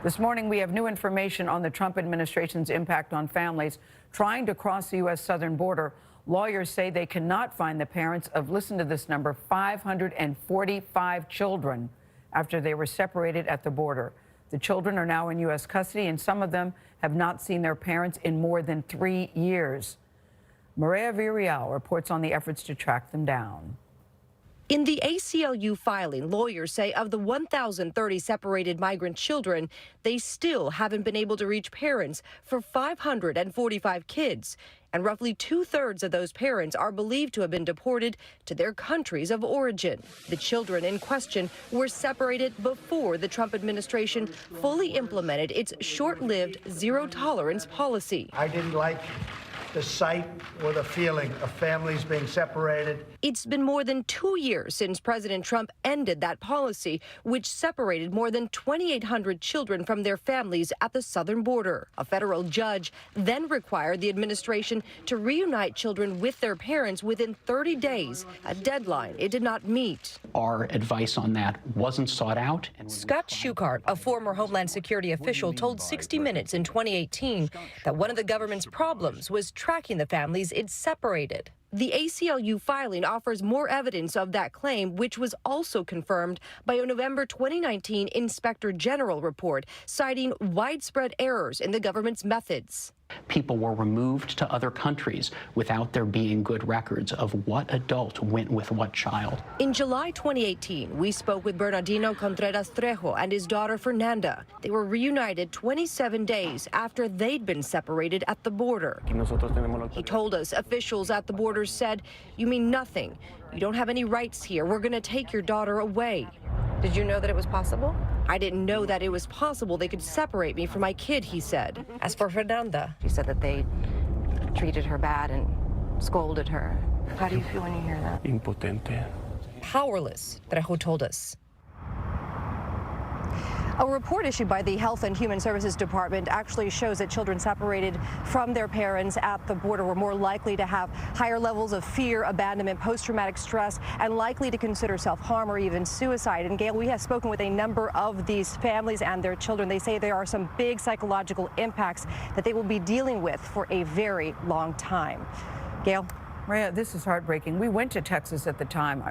This morning, we have new information on the Trump administration's impact on families trying to cross the U.S. southern border. Lawyers say they cannot find the parents of, listen to this number, 545 children after they were separated at the border. The children are now in U.S. custody, and some of them have not seen their parents in more than 3 years. Mireya Villarreal reports on the efforts to track them down. In the ACLU filing, lawyers say of the 1,030 separated migrant children, they still haven't been able to reach parents for 545 kids. And roughly 2/3 of those parents are believed to have been deported to their countries of origin. The children in question were separated before the Trump administration fully implemented its short-lived zero-tolerance policy. I didn't like the sight or the feeling of families being separated. It's been more than 2 years since President Trump ended that policy, which separated more than 2,800 children from their families at the southern border. A federal judge then required the administration to reunite children with their parents within 30 days, a deadline it did not meet. Our advice on that wasn't sought out. Scott Schuchart, a former Homeland Security official, told 60 Minutes in 2018 that one of the government's problems was tracking the families it separated. The ACLU filing offers more evidence of that claim, which was also confirmed by a November 2019 Inspector General report, citing widespread errors in the government's methods. People were removed to other countries without there being good records of what adult went with what child. In July 2018, we spoke with Bernardino Contreras Trejo and his daughter Fernanda. They were reunited 27 days after they'd been separated at the border. He told us officials at the border said, "You mean nothing. You don't have any rights here. We're going to take your daughter away." Did you know that it was possible? I didn't know that it was possible they could separate me from my kid, he said. As for Fernanda, she said that they treated her bad and scolded her. How do you feel when you hear that? Impotente. Powerless, Trejo told us. A report issued by the Health and Human Services Department actually shows that children separated from their parents at the border were more likely to have higher levels of fear, abandonment, post-traumatic stress, and likely to consider self-harm or even suicide. And Gail, we have spoken with a number of these families and their children. They say there are some big psychological impacts that they will be dealing with for a very long time. Gail? Mireya, this is heartbreaking. We went to Texas at the time.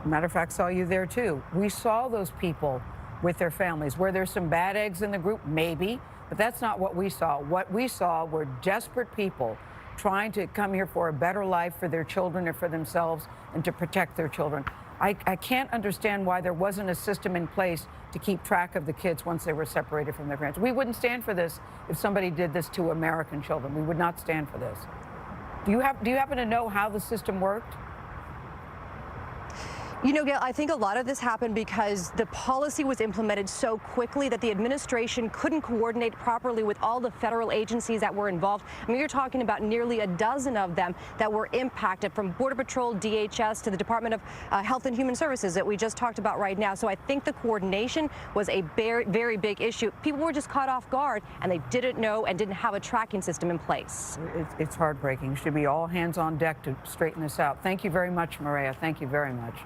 Matter of fact, saw you there too. We saw those people with their families. Were there some bad eggs in the group? Maybe, but that's not what we saw. What we saw were desperate people trying to come here for a better life for their children or for themselves and to protect their children. I can't understand why there wasn't a system in place to keep track of the kids once they were separated from their parents. We wouldn't stand for this if somebody did this to American children. We would not stand for this. Do you happen to know how the system worked? You know, Gail, I think a lot of this happened because the policy was implemented so quickly that the administration couldn't coordinate properly with all the federal agencies that were involved. I mean, you're talking about nearly a dozen of them that were impacted, from Border Patrol, DHS, to the Department of Health and Human Services that we just talked about right now. So I think the coordination was a very, very big issue. People were just caught off guard, and they didn't know and didn't have a tracking system in place. It's heartbreaking. Should be all hands on deck to straighten this out. Thank you very much, Mireya. Thank you very much.